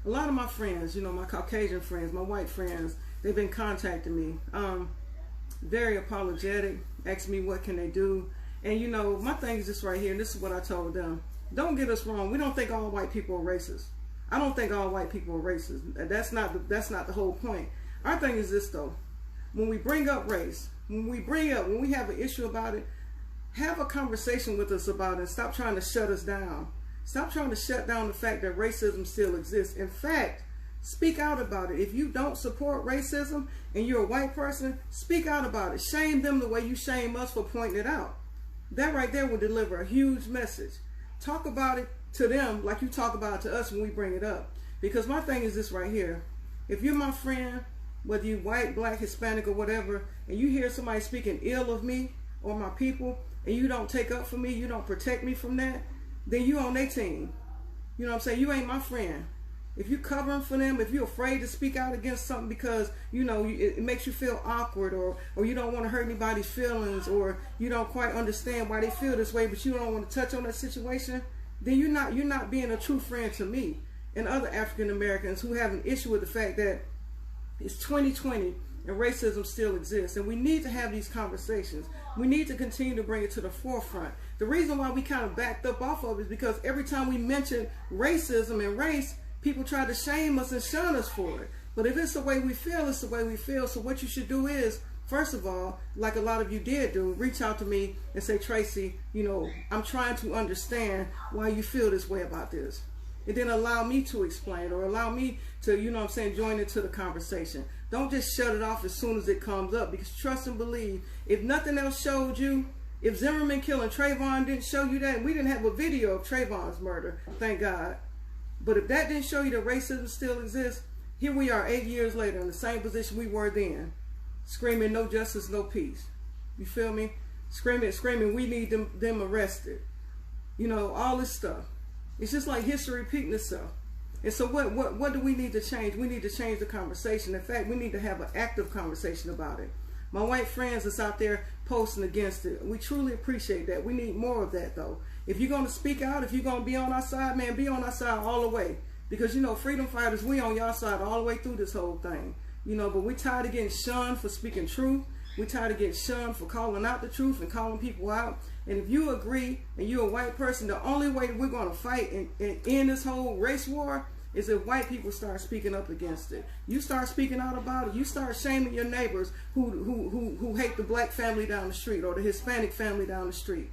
a lot of my friends, you know, my Caucasian friends, my white friends, they've been contacting me, very apologetic, asking me what can they do. And you know, my thing is this right here, and this is what I told them. Don't get us wrong. We don't think all white people are racist. I don't think all white people are racist. That's not the whole point. Our thing is this though. When we bring up race, when we have an issue about it, have a conversation with us about it. Stop trying to shut us down. Stop trying to shut down the fact that racism still exists. In fact, speak out about it. If you don't support racism and you're a white person, speak out about it. Shame them the way you shame us for pointing it out. That right there will deliver a huge message. Talk about it to them like you talk about it to us when we bring it up. Because my thing is this right here. If you're my friend, whether you're white, black, Hispanic, or whatever, and you hear somebody speaking ill of me or my people, and you don't take up for me, you don't protect me from that, then you on their team. You know what I'm saying? You ain't my friend. If you're covering for them, if you're afraid to speak out against something because, you know, it makes you feel awkward, or you don't want to hurt anybody's feelings, or you don't quite understand why they feel this way, but you don't want to touch on that situation, then you're not being a true friend to me and other African Americans who have an issue with the fact that it's 2020 and racism still exists. And we need to have these conversations. We need to continue to bring it to the forefront. The reason why we kind of backed up off of it is because every time we mention racism and race, people try to shame us and shun us for it. But if it's the way we feel, it's the way we feel. So what you should do is, first of all, like a lot of you did do, reach out to me and say, Tracy, you know, I'm trying to understand why you feel this way about this. And then allow me to explain, or allow me to, you know what I'm saying, join into the conversation. Don't just shut it off as soon as it comes up, because trust and believe, if nothing else showed you, if Zimmerman killing Trayvon didn't show you that, we didn't have a video of Trayvon's murder, thank God. But if that didn't show you that racism still exists, here we are 8 years later in the same position we were then, screaming no justice, no peace. You feel me? Screaming we need them arrested. You know, all this stuff. It's just like history repeating itself. And so what do we need to change? We need to change the conversation. In fact, we need to have an active conversation about it. My white friends that's out there posting against it, we truly appreciate that. We need more of that though. If you're going to speak out, if you're going to be on our side, man, be on our side all the way. Because, you know, freedom fighters, we on y'all side all the way through this whole thing. You know, but we tired of getting shunned for speaking truth. We tired of getting shunned for calling out the truth and calling people out. And if you agree and you're a white person, the only way that we're going to fight and end this whole race war is if white people start speaking up against it. You start speaking out about it. You start shaming your neighbors who hate the black family down the street or the Hispanic family down the street.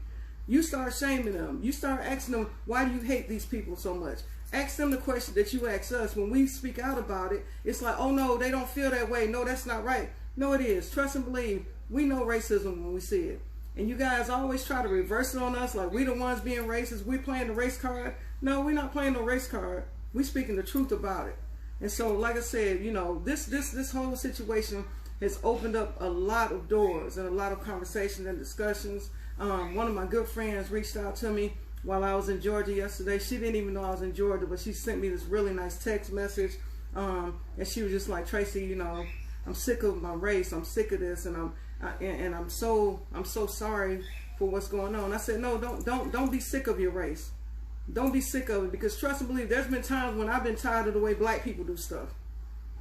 You start shaming them. You start asking them, why do you hate these people so much? Ask them the question that you ask us. When we speak out about it, it's like, oh no, they don't feel that way. No, that's not right. No, it is. Trust and believe. We know racism when we see it. And you guys always try to reverse it on us like we the ones being racist. We playing the race card. No, we're not playing the race card. We speaking the truth about it. And so, like I said, you know, this whole situation has opened up a lot of doors and a lot of conversations and discussions. One of my good friends reached out to me while I was in Georgia yesterday. She didn't even know I was in Georgia, but she sent me this really nice text message. And she was just like, Tracy, you know, I'm sick of my race. I'm sick of this, and I'm so sorry for what's going on. I said, no, don't be sick of your race. Don't be sick of it, because trust and believe, there's been times when I've been tired of the way black people do stuff.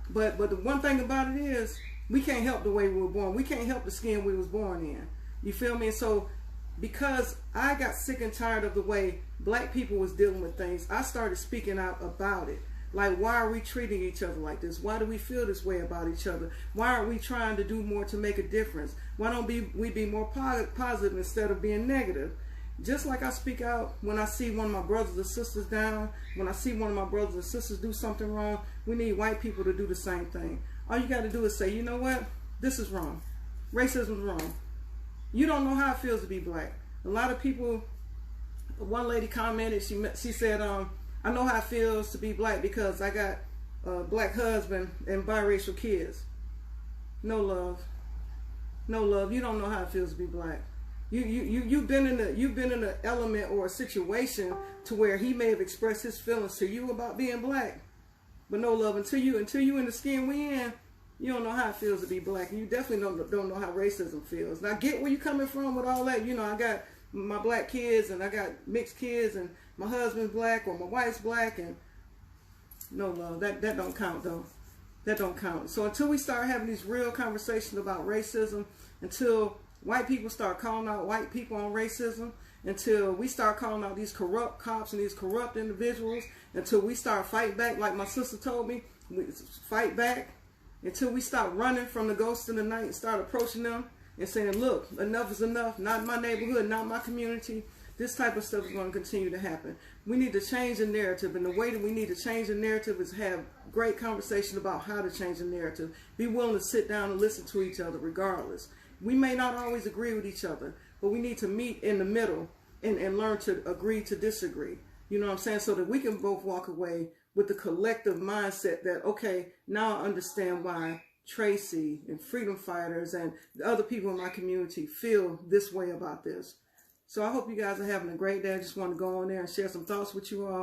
But the one thing about it is, we can't help the way we were born. We can't help the skin we was born in. You feel me? And so, because I got sick and tired of the way black people was dealing with things, I started speaking out about it. Like, why are we treating each other like this? Why do we feel this way about each other? Why aren't we trying to do more to make a difference? Why don't we be more positive instead of being negative? Just like I speak out when I see one of my brothers or sisters down, when I see one of my brothers or sisters do something wrong, we need white people to do the same thing. All you got to do is say, you know what? This is wrong. Racism is wrong. You don't know how it feels to be black. A lot of people, one lady commented, she said, I know how it feels to be black because I got a black husband and biracial kids. No love. No love. You don't know how it feels to be black. You've been in an element or a situation to where he may have expressed his feelings to you about being black. But no love, until you in the skin we in, you don't know how it feels to be black. And you definitely don't know how racism feels. And I get where you're coming from with all that. You know, I got my black kids and I got mixed kids and my husband's black or my wife's black, and No love. That don't count though. That don't count. So until we start having these real conversations about racism, until white people start calling out white people on racism, until we start calling out these corrupt cops and these corrupt individuals, until we start fighting back, like my sister told me, we fight back, until we stop running from the ghosts in the night and start approaching them and saying, look, enough is enough, not in my neighborhood, not my community. This type of stuff is going to continue to happen. We need to change the narrative, and the way that we need to change the narrative is have great conversation about how to change the narrative. Be willing to sit down and listen to each other regardless. We may not always agree with each other, but we need to meet in the middle and learn to agree to disagree. You know what I'm saying? So that we can both walk away with the collective mindset that, okay, now I understand why Tracy and freedom fighters and the other people in my community feel this way about this. So I hope you guys are having a great day. I just want to go on there and share some thoughts with you all.